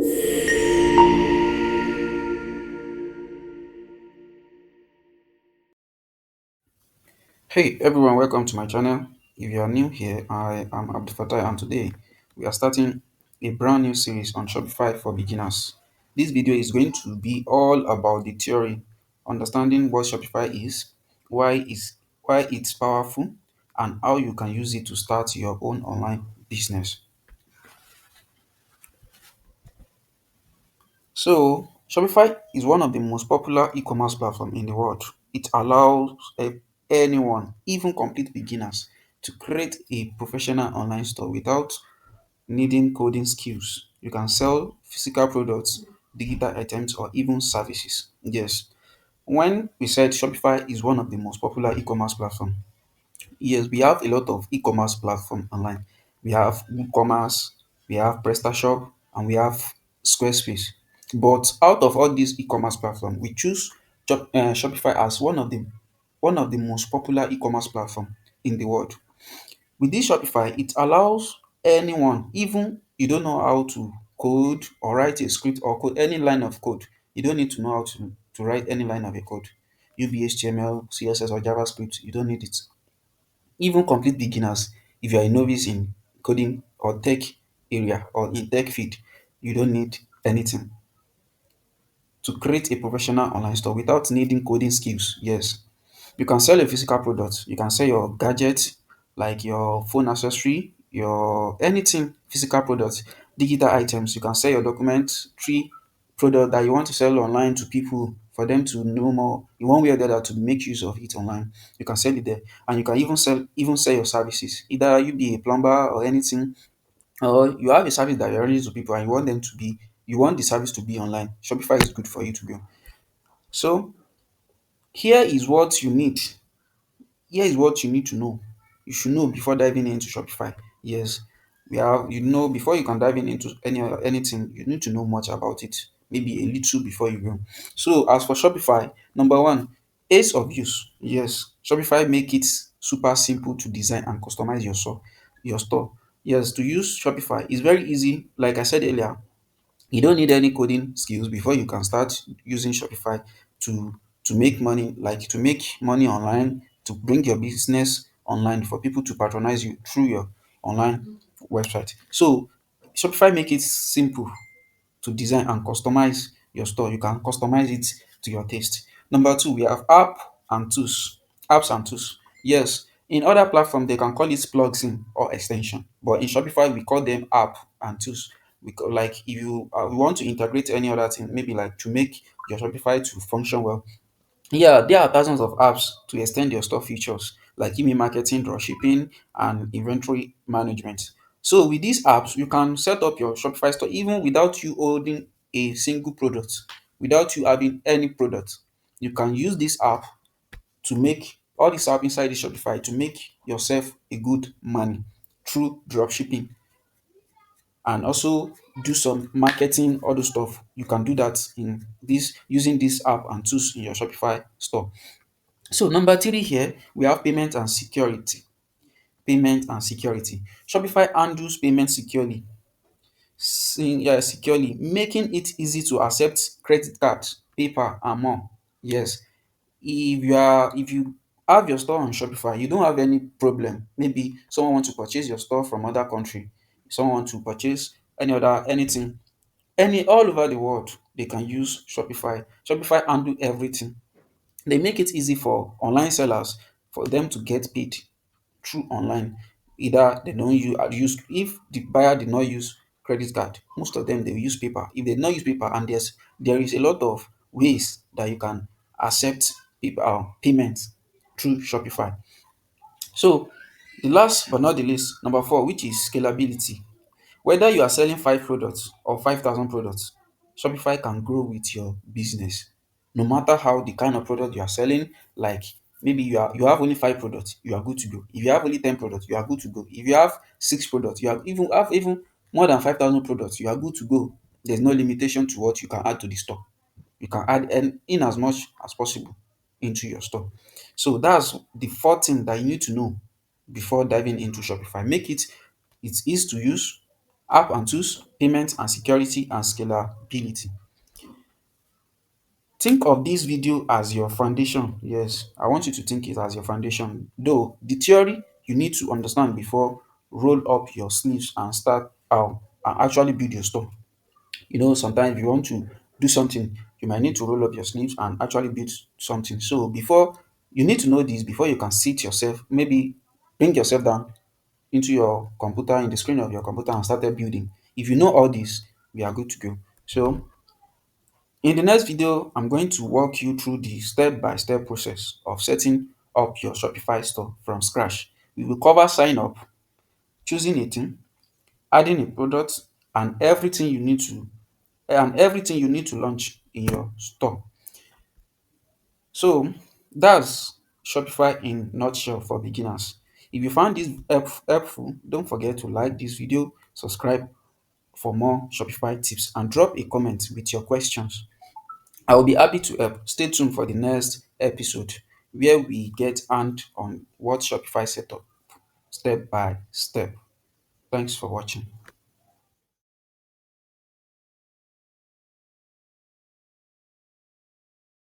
Hey everyone, welcome to my channel. If you are new here, I am Abdul Fattah and today we are starting a brand new series on Shopify for beginners. This video is going to be all about the theory, understanding what Shopify is, why it's powerful, and how you can use it to start your own online business. So, Shopify is one of the most popular e-commerce platforms in the world. It allows anyone, even complete beginners, to create a professional online store without needing coding skills. You can sell physical products, digital items, or even services. Yes, when we said Shopify is one of the most popular e-commerce platforms, yes, we have a lot of e-commerce platform online. We have WooCommerce, we have PrestaShop, and we have Squarespace. But out of all these e-commerce platforms, we choose Shopify as one of the most popular e-commerce platform in the world. With this Shopify, it allows anyone, even you don't know how to code or write a script or code any line of code. You don't need to know how to write any line of a code. UB, HTML, CSS, or JavaScript, you don't need it. Even complete beginners, if you are a novice in coding or tech area or in tech field, you don't need anything to create a professional online store without needing coding skills. Yes, you can sell a physical product, you can sell your gadget like your phone accessory, your anything physical product, digital items. You can sell your documentary product that you want to sell online to people for them to know more in one way or the other to make use of it online. You can sell it there, and you can even sell your services. Either you be a plumber or anything, or you have a service that you're running to people and you want the service to be online. Shopify is good for you to be on. So here is what you need here is what you need to know. You should know before diving into Shopify. Yes, before you can dive into anything, you need to know much about it. Maybe a little before you go. So as for Shopify, number one, ease of use. Yes, Shopify make it super simple to design and customize your store. Yes, to use Shopify is very easy. Like I said earlier, you don't need any coding skills before you can start using Shopify to make money, like to make money online, to bring your business online for people to patronize you through your online website. So Shopify make it simple to design and customize your store. You can customize it to your taste. Number two, we have apps and tools. Yes, in other platforms they can call it plugin or extension, but in Shopify we call them app and tools. Like if you want to integrate any other thing, maybe like to make your Shopify to function well, yeah, there are thousands of apps to extend your store features like email marketing, dropshipping, and inventory management. So with these apps, you can set up your Shopify store even without you holding a single product, without you having any product. You can use this app to make all this app inside the Shopify to make yourself a good money through dropshipping and also do some marketing, all those stuff. You can do that in this using this app and tools in your Shopify store. So number three here, we have payment and security. Payment and security. Shopify handles payment securely, making it easy to accept credit cards, PayPal, and more. Yes, if you have your store on Shopify, you don't have any problem. Maybe someone wants to purchase your store from other country, someone wants to purchase anything, any all over the world, they can use Shopify. Shopify handle everything. They make it easy for online sellers for them to get paid through online. Either they don't use if the buyer did not use credit card, most of them they will use paper. If they do not use paper, and there is a lot of ways that you can accept paper payments through Shopify. So the last but not the least, number four, which is scalability. Whether you are selling five products or 5,000 products, Shopify can grow with your business. No matter how the kind of product you are selling, like maybe you have only five products, you are good to go. If you have only 10 products, you are good to go. If you have six products, you have even more than 5,000 products, you are good to go. There's no limitation to what you can add to the store. You can add in as much as possible into your store. So that's the fourth thing that you need to know before diving into Shopify. Make it easy to use, app and tools, payment and security and scalability. Think of this video as your foundation. Yes, I want you to think it as your foundation. Though the theory you need to understand before roll up your sleeves and start out and actually build your store. Sometimes if you want to do something, you might need to roll up your sleeves and actually build something. So before you need to know this before you can sit yourself, maybe bring yourself down into your computer in the screen of your computer and started building. If you know all this, we are good to go. So in the next video, I'm going to walk you through the step-by-step process of setting up your Shopify store from scratch. We will cover sign up, choosing a theme, adding a product, and everything you need to launch in your store. So that's Shopify in nutshell for beginners. If you found this helpful, don't forget to like this video, subscribe for more Shopify tips, and drop a comment with your questions. I will be happy to help. Stay tuned for the next episode where we get hand on what Shopify set up step by step. Thanks for watching.